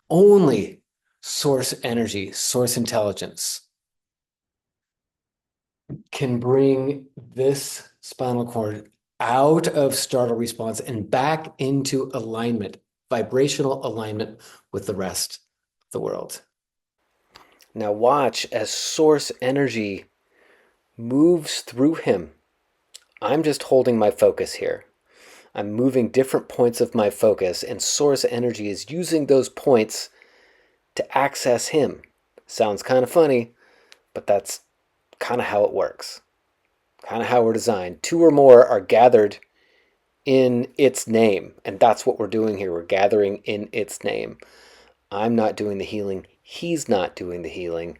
only source energy, source intelligence can bring this spinal cord out of startle response and back into alignment, vibrational alignment with the rest of the world. Now watch as source energy moves through him. I'm just holding my focus here. I'm moving different points of my focus, and source energy is using those points to access him. Sounds kind of funny, but that's kind of how it works. Kind of how we're designed. Two or more are gathered in its name, and that's what we're doing here. We're gathering in its name. I'm not doing the healing. He's not doing the healing.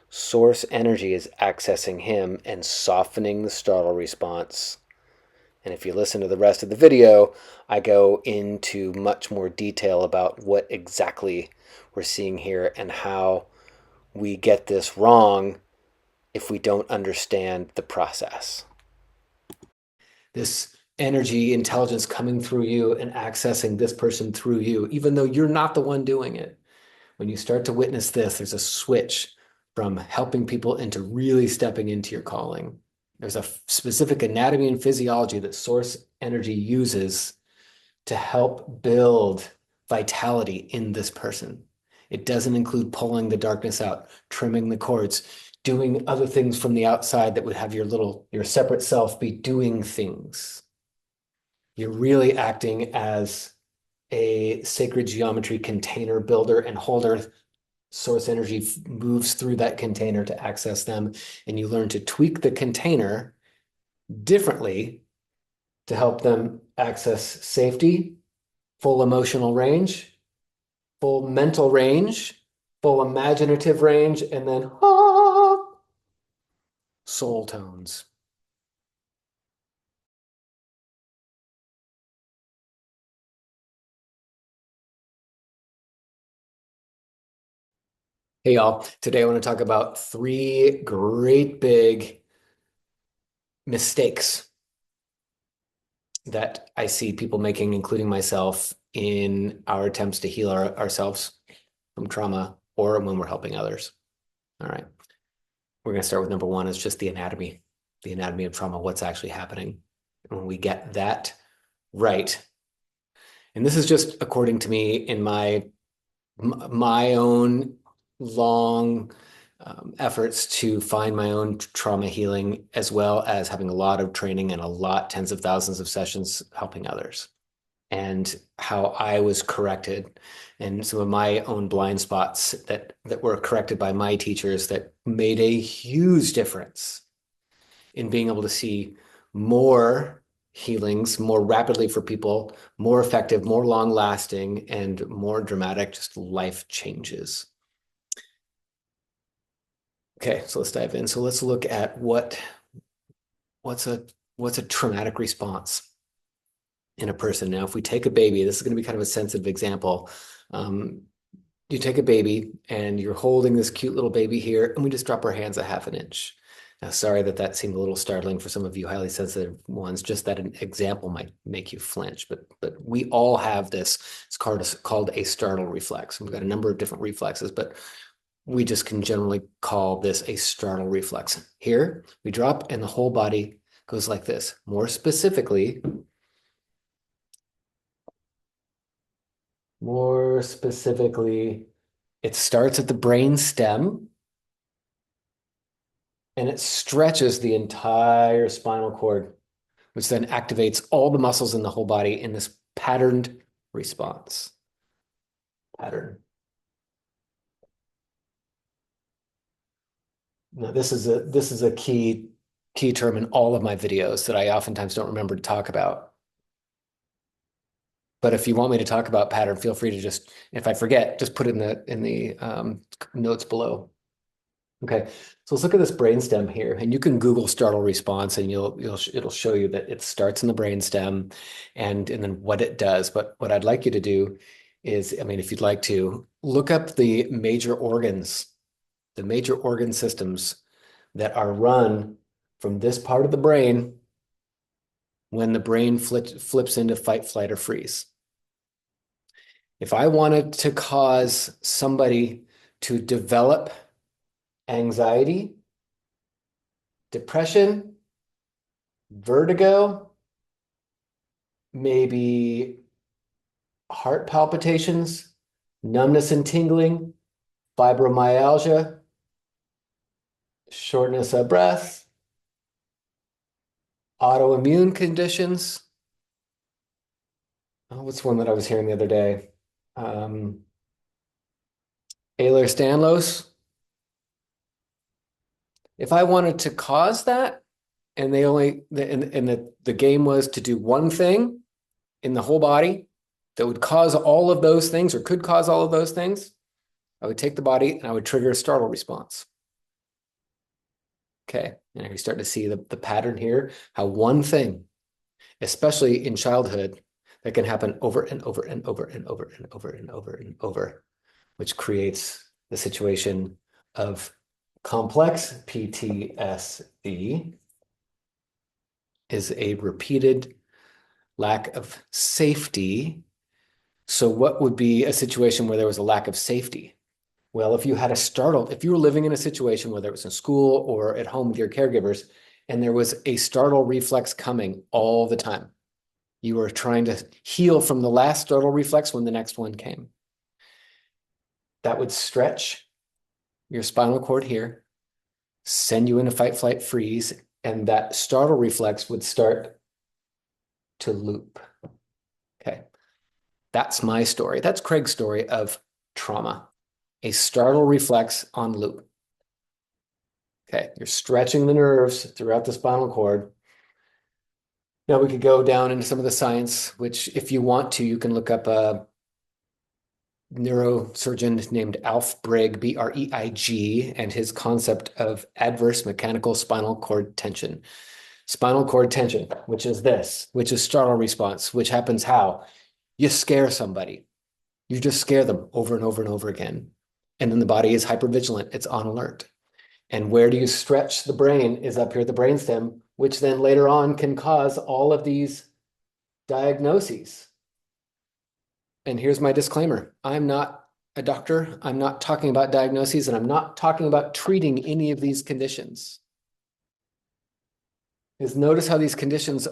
Source energy is accessing him and softening the startle response. And if you listen to the rest of the video, I go into much more detail about what exactly we're seeing here and how we get this wrong if we don't understand the process. This energy, intelligence coming through you and accessing this person through you, even though you're not the one doing it. When you start to witness this, there's a switch from helping people into really stepping into your calling. There's a specific anatomy and physiology that source energy uses to help build vitality in this person. It doesn't include pulling the darkness out, trimming the cords, doing other things from the outside that would have your separate self be doing things. You're really acting as a sacred geometry container builder and holder. Source energy moves through that container to access them, and you learn to tweak the container differently to help them access safety, full emotional range, full mental range, full imaginative range, and then soul tones. Hey, y'all. Today I want to talk about three great big mistakes that I see people making, including myself, in our attempts to heal ourselves from trauma or when we're helping others. All right. We're going to start with number one. It's just the anatomy of trauma, what's actually happening. And when we get that right, and this is just according to me in my own long efforts to find my own trauma healing, as well as having a lot of training and tens of thousands of sessions helping others, and how I was corrected and some of my own blind spots that were corrected by my teachers that made a huge difference in being able to see more healings more rapidly for people, more effective, more long lasting, and more dramatic, just life changes. Okay, so let's dive in. So let's look at what's a traumatic response in a person. Now, if we take a baby, this is going to be kind of a sensitive example. You take a baby and you're holding this cute little baby here, and we just drop our hands a half an inch. Now, sorry that seemed a little startling for some of you highly sensitive ones. Just that an example might make you flinch, but we all have this. It's called a startle reflex. We've got a number of different reflexes, but we just can generally call this a startle reflex. Here, we drop and the whole body goes like this. More specifically, it starts at the brain stem and it stretches the entire spinal cord, which then activates all the muscles in the whole body in this patterned response. Pattern. Now, this is a key term in all of my videos that I oftentimes don't remember to talk about. But if you want me to talk about pattern, feel free to just, if I forget, just put it in the notes below. Okay, so let's look at this brainstem here, and you can Google startle response, and it'll show you that it starts in the brainstem, and then what it does. But what I'd like you to do is, I mean, if you'd like to look up the major organ systems that are run from this part of the brain when the brain flips into fight, flight, or freeze. If I wanted to cause somebody to develop anxiety, depression, vertigo, maybe heart palpitations, numbness and tingling, fibromyalgia, shortness of breath, autoimmune conditions. Oh, what's one that I was hearing the other day? Um, Ehlers-Danlos. If I wanted to cause that, and the game was to do one thing in the whole body that would cause all of those things or could cause all of those things, I would take the body and I would trigger a startle response. Okay, and you start to see the pattern here, how one thing, especially in childhood, that can happen over and over and over and over and over and over and over, which creates the situation of complex PTSD is a repeated lack of safety. So what would be a situation where there was a lack of safety? Well, if you had a startle, if you were living in a situation, whether it was in school or at home with your caregivers, and there was a startle reflex coming all the time, you were trying to heal from the last startle reflex when the next one came. That would stretch your spinal cord here, send you into fight, flight, freeze, and that startle reflex would start to loop. Okay. That's my story. That's Craig's story of trauma, a startle reflex on loop. Okay, you're stretching the nerves throughout the spinal cord. Now we could go down into some of the science, which if you want to, you can look up a neurosurgeon named Alf Breig, B-R-E-I-G, and his concept of adverse mechanical spinal cord tension. Spinal cord tension, which is this, which is startle response, which happens how? You scare somebody. You just scare them over and over and over again. And then the body is hypervigilant. It's on alert. And where do you stretch the brain is up here at the brainstem, which then later on can cause all of these diagnoses. And here's my disclaimer. I'm not a doctor. I'm not talking about diagnoses, and I'm not talking about treating any of these conditions. Is notice how these conditions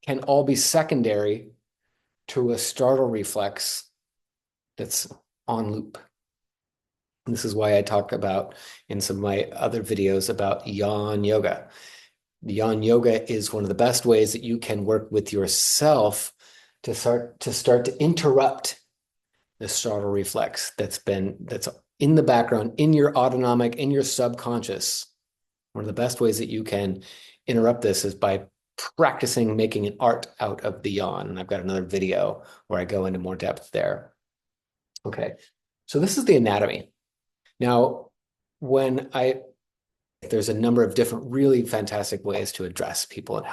can all be secondary to a startle reflex that's on loop. And this is why I talk about in some of my other videos about yawn yoga. Yawn yoga is one of the best ways that you can work with yourself to start to interrupt the startle reflex that's in the background, in your autonomic, in your subconscious. One of the best ways that you can interrupt this is by practicing making an art out of the yawn. And I've got another video where I go into more depth there. Okay, so this is the anatomy. Now, there's a number of different really fantastic ways to address people and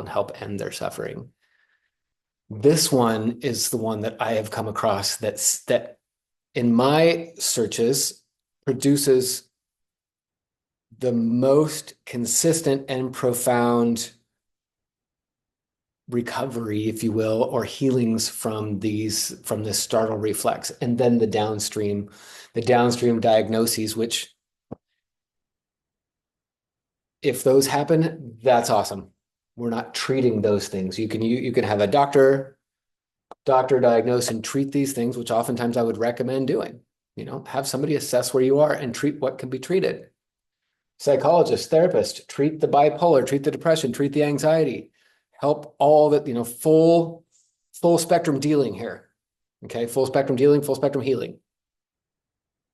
help end their suffering. This one is the one that I have come across that in my searches produces the most consistent and profound recovery, if you will, or healings from this startle reflex, and then the downstream diagnoses, which if those happen, that's awesome. We're not treating those things. You can have a doctor diagnose and treat these things, which oftentimes I would recommend doing. Have somebody assess where you are and treat what can be treated. Psychologist, therapist, treat the bipolar, treat the depression, treat the anxiety, help all that, full spectrum dealing here. Okay, full spectrum dealing, full spectrum healing.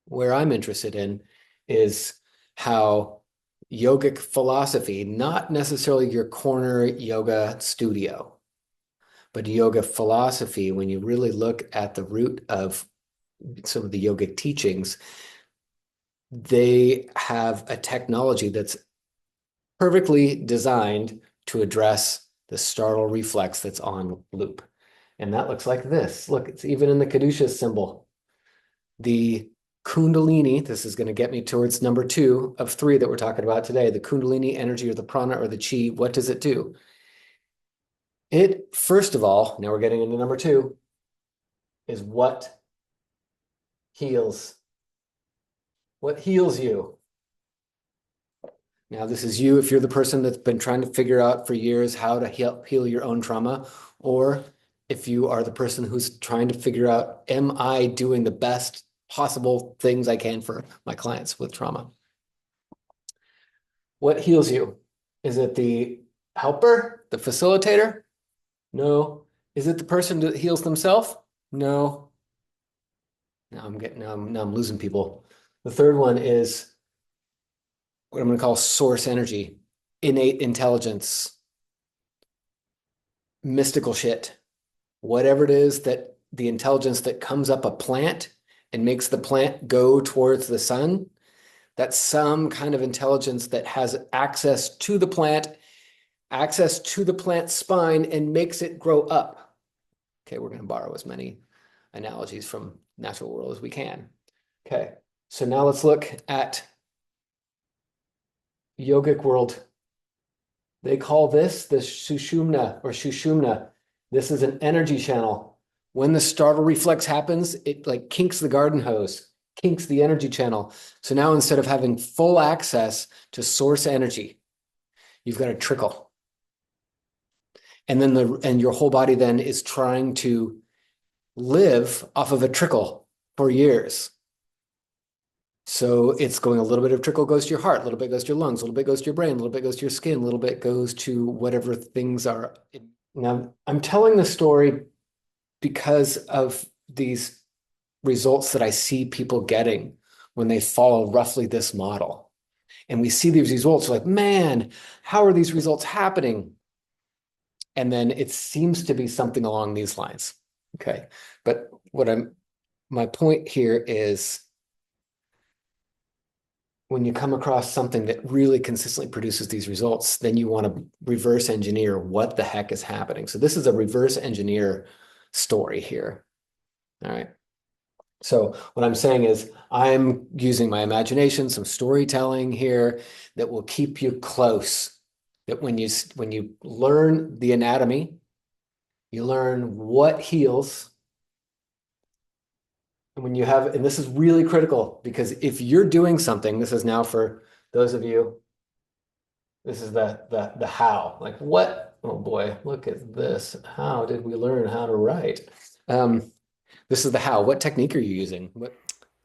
Where I'm interested in is how yogic philosophy, not necessarily your corner yoga studio, but yoga philosophy, when you really look at the root of some of the yogic teachings, they have a technology that's perfectly designed to address the startle reflex that's on loop. And that looks like this. Look, it's even in the Kadusha symbol. The Kundalini, this is going to get me towards number 2 of 3 that we're talking about today. The Kundalini energy, or the prana, or the chi, what does it do? It, first of all, now we're getting into number 2, is what heals? What heals you? Now, this is you if you're the person that's been trying to figure out for years how to heal your own trauma, or if you are the person who's trying to figure out, am I doing the best possible things I can for my clients with trauma? What heals you? Is it the helper, the facilitator? No. Is it the person that heals themselves? No. Now I'm losing people. The third one is what I'm going to call source energy, innate intelligence, mystical shit. Whatever it is that the intelligence that comes up a plant and makes the plant go towards the sun, that's some kind of intelligence that has access to the plant, access to the plant's spine, and makes it grow up. Okay, we're going to borrow as many analogies from natural world as we can. Okay, so now let's look at yogic world. They call this the sushumna or shushumna. This is an energy channel. When the startle reflex happens, it like kinks the garden hose, kinks the energy channel. So now instead of having full access to source energy, you've got a trickle. And then your whole body then is trying to live off of a trickle for years. So it's going a little bit of trickle goes to your heart, a little bit goes to your lungs, a little bit goes to your brain, a little bit goes to your skin, a little bit goes to whatever things are. Now, I'm telling the story because of these results that I see people getting when they follow roughly this model. And we see these results like, man, how are these results happening? And then it seems to be something along these lines. Okay. But my point here is when you come across something that really consistently produces these results, then you want to reverse engineer what the heck is happening. So this is a reverse engineer story here. All right. So what I'm saying is I'm using my imagination, some storytelling here that will keep you close. That when you learn the anatomy, you learn what heals. And when you have, and this is really critical because if you're doing something, this is now for those of you, this is the how. Like what? Oh boy, look at this. How did we learn how to write? This is the how. What technique are you using?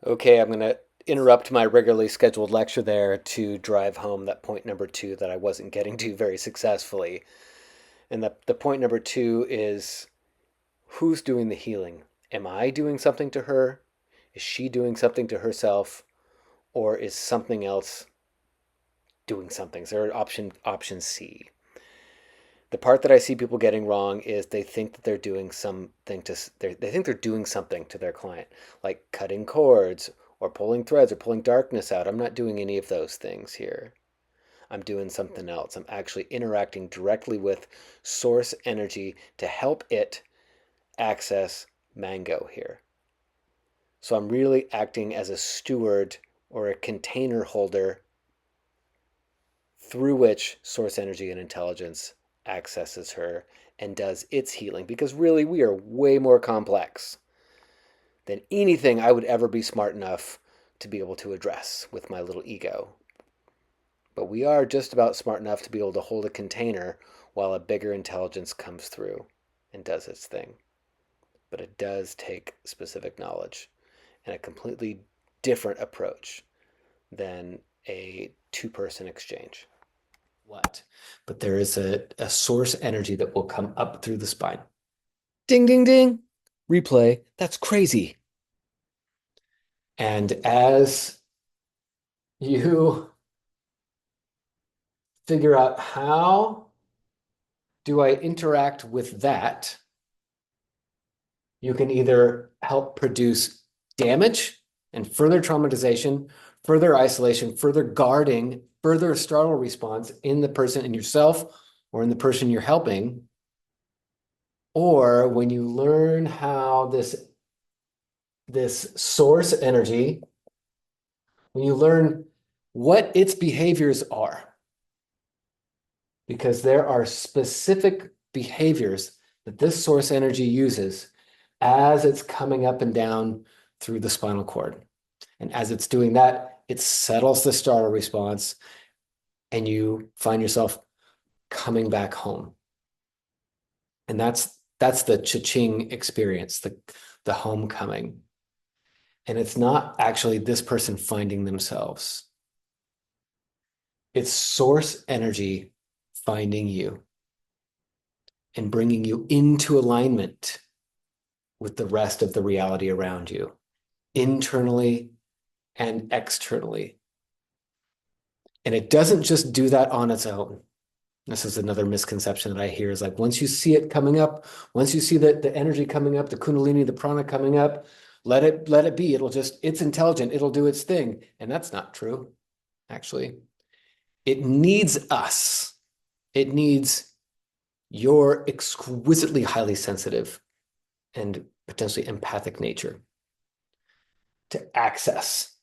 Okay, I'm going to interrupt my regularly scheduled lecture there to drive home that point number 2 that I wasn't getting to very successfully. And the point number 2 is who's doing the healing? Am I doing something to her? Is she doing something to herself? Or is something else doing something? So option C. The part that I see people getting wrong is they think that they're doing something they think they're doing something to their client, like cutting cords or pulling threads or pulling darkness out. I'm not doing any of those things here. I'm doing something else. I'm actually interacting directly with source energy to help it access mango here. So I'm really acting as a steward or a container holder through which source energy and intelligence accesses her and does its healing, because really we are way more complex than anything I would ever be smart enough to be able to address with my little ego. But we are just about smart enough to be able to hold a container while a bigger intelligence comes through and does its thing. But it does take specific knowledge and a completely different approach than a two-person exchange. What? But there is a source energy that will come up through the spine. Ding, ding, ding. Replay. That's crazy. And as you figure out how do I interact with that, you can either help produce damage and further traumatization, further isolation, further guarding, further startle response in the person and yourself or in the person you're helping. Or when you learn how this source energy, when you learn what its behaviors are, because there are specific behaviors that this source energy uses as it's coming up and down through the spinal cord. And as it's doing that, it settles the startle response, and you find yourself coming back home. And that's the cha-ching experience, the homecoming. And it's not actually this person finding themselves. It's source energy finding you and bringing you into alignment with the rest of the reality around you, internally and externally. And it doesn't just do that on its own. This is another misconception that I hear, is like, once you see it coming up, once you see the energy coming up, the kundalini, the prana coming up, let it be. It's intelligent. It'll do its thing. And that's not true, actually. It needs us. It needs your exquisitely highly sensitive and potentially empathic nature to access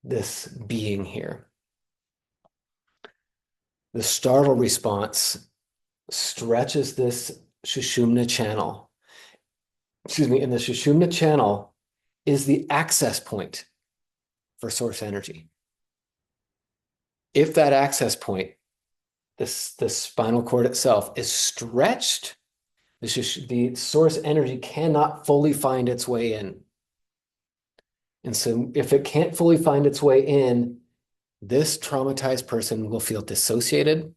this being here. The startle response stretches this Sushumna channel. Excuse me, and the Sushumna channel is the access point for source energy. If that access point, the spinal cord itself, is stretched, the source energy cannot fully find its way in. And so if it can't fully find its way in, this traumatized person will feel dissociated,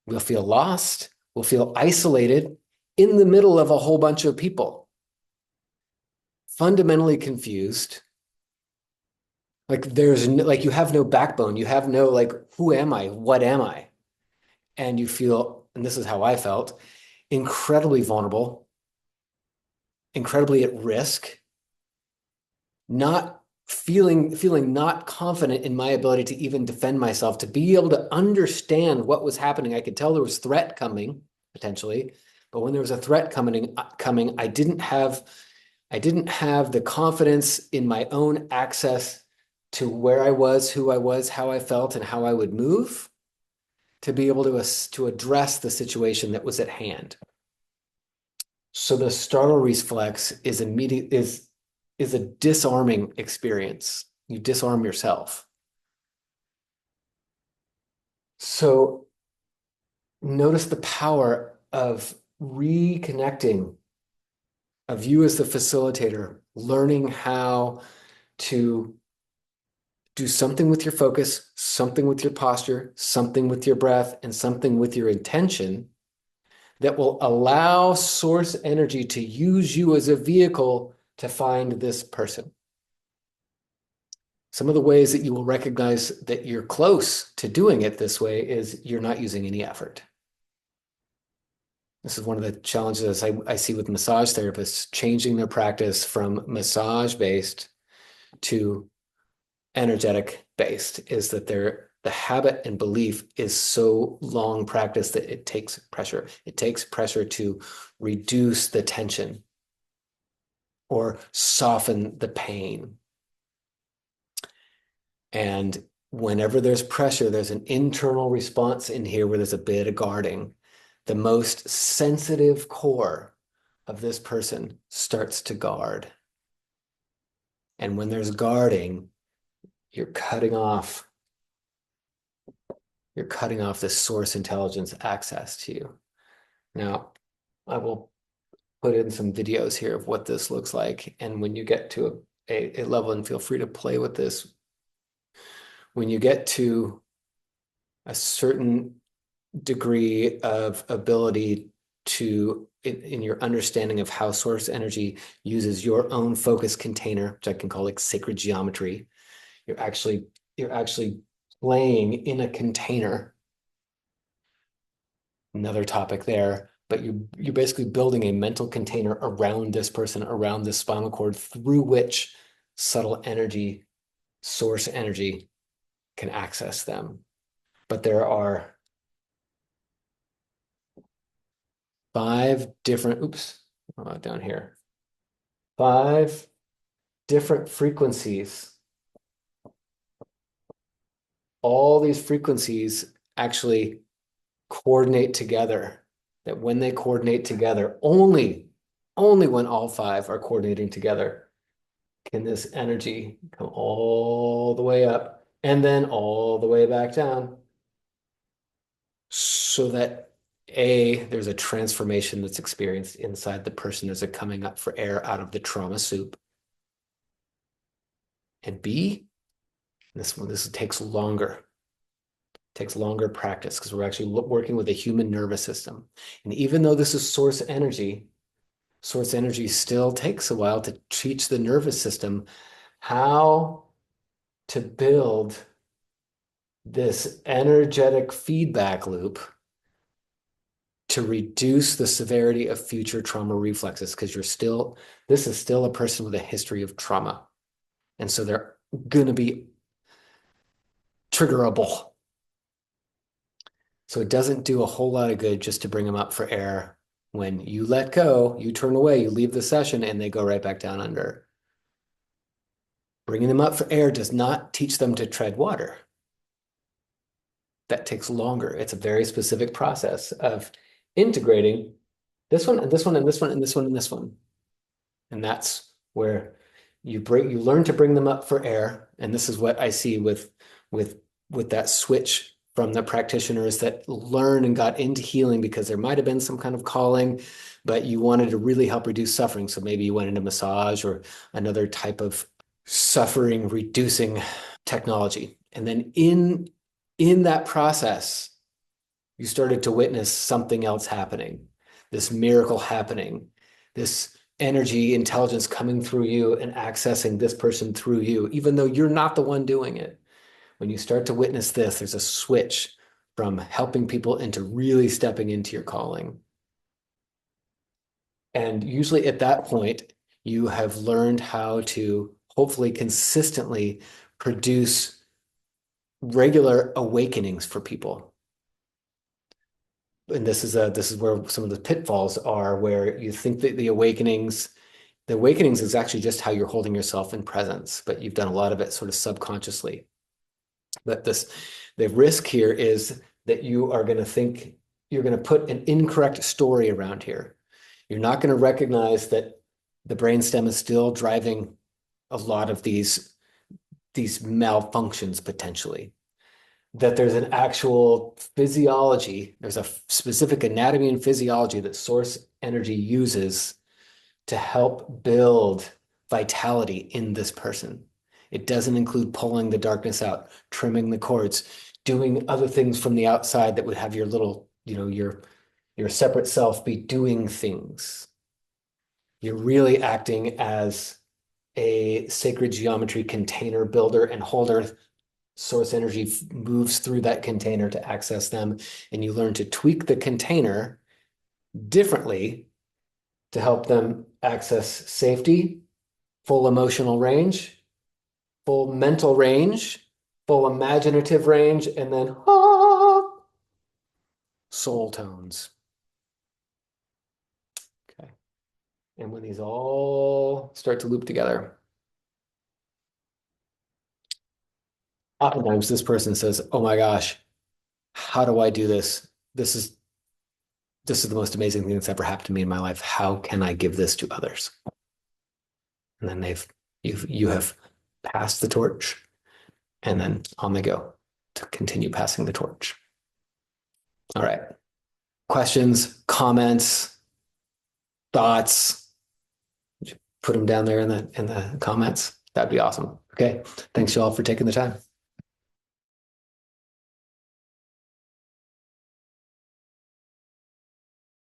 will feel lost, will feel isolated in the middle of a whole bunch of people, fundamentally confused. Like you have no backbone. You have no, like, who am I? What am I? And you feel, and this is how I felt, incredibly vulnerable, incredibly at risk, not feeling not confident in my ability to even defend myself, to be able to understand what was happening. I could tell there was threat coming, potentially, but when there was a threat coming, I didn't have the confidence in my own access to where I was, who I was, how I felt, and how I would move to be able to address the situation that was at hand. So the startle reflex is a disarming experience. You disarm yourself. So notice the power of reconnecting, of you as the facilitator, learning how to do something with your focus, something with your posture, something with your breath, and something with your intention that will allow source energy to use you as a vehicle to find this person. Some of the ways that you will recognize that you're close to doing it this way is you're not using any effort. This is one of the challenges I see with massage therapists, changing their practice from massage-based to energetic-based, is that the habit and belief is so long practice that it takes pressure. It takes pressure to reduce the tension or soften the pain. And whenever there's pressure, there's an internal response in here where there's a bit of guarding. The most sensitive core of this person starts to guard. And when there's guarding, you're cutting off the source intelligence access to you. Now, I will put in some videos here of what this looks like. And when you get to a level, and feel free to play with this, when you get to a certain degree of ability to, in your understanding of how source energy uses your own focus container, which I can call like sacred geometry, you're actually playing in a container. Another topic there, but you're basically building a mental container around this person, around this spinal cord, through which subtle energy, source energy, can access them. But there are 5 different, down here, 5 different frequencies. All these frequencies actually coordinate together. That when they coordinate together, only when all 5 are coordinating together, can this energy come all the way up and then all the way back down so that A, there's a transformation that's experienced inside the person as they're coming up for air out of the trauma soup. And B, this takes longer practice because we're actually working with a human nervous system. And even though this is source energy still takes a while to teach the nervous system how to build this energetic feedback loop to reduce the severity of future trauma reflexes because this is still a person with a history of trauma. And so they're going to be triggerable. So it doesn't do a whole lot of good just to bring them up for air. When you let go, you turn away, you leave the session, and they go right back down under. Bringing them up for air does not teach them to tread water. That takes longer. It's a very specific process of integrating this one and this one and this one and this one and this one. And that's where you learn to bring them up for air. And this is what I see with that switch from the practitioners that learn and got into healing because there might have been some kind of calling, but you wanted to really help reduce suffering. So maybe you went into massage or another type of suffering reducing technology. And then in that process, you started to witness something else happening, this miracle happening, this energy intelligence coming through you and accessing this person through you, even though you're not the one doing it. When you start to witness this, there's a switch from helping people into really stepping into your calling. And usually at that point, you have learned how to hopefully consistently produce regular awakenings for people. And this is where some of the pitfalls are, where you think that the awakenings is actually just how you're holding yourself in presence, but you've done a lot of it sort of subconsciously. But the risk here is that you are going to think you're going to put an incorrect story around here. You're not going to recognize that the brainstem is still driving a lot of these malfunctions potentially. That there's an actual physiology, there's a specific anatomy and physiology that source energy uses to help build vitality in this person. It doesn't include pulling the darkness out, trimming the cords, doing other things from the outside that would have your little, your separate self be doing things. You're really acting as a sacred geometry container builder and holder. Source energy moves through that container to access them, and you learn to tweak the container differently to help them access safety, full emotional range, full mental range, full imaginative range, and then soul tones. Okay. And when these all start to loop together, oftentimes this person says, oh my gosh, how do I do this? This is the most amazing thing that's ever happened to me in my life. How can I give this to others? And then you have passed the torch, and then on they go to continue passing the torch. All right. Questions, comments, thoughts? Put them down there in the comments. That'd be awesome. Okay. Thanks you all for taking the time.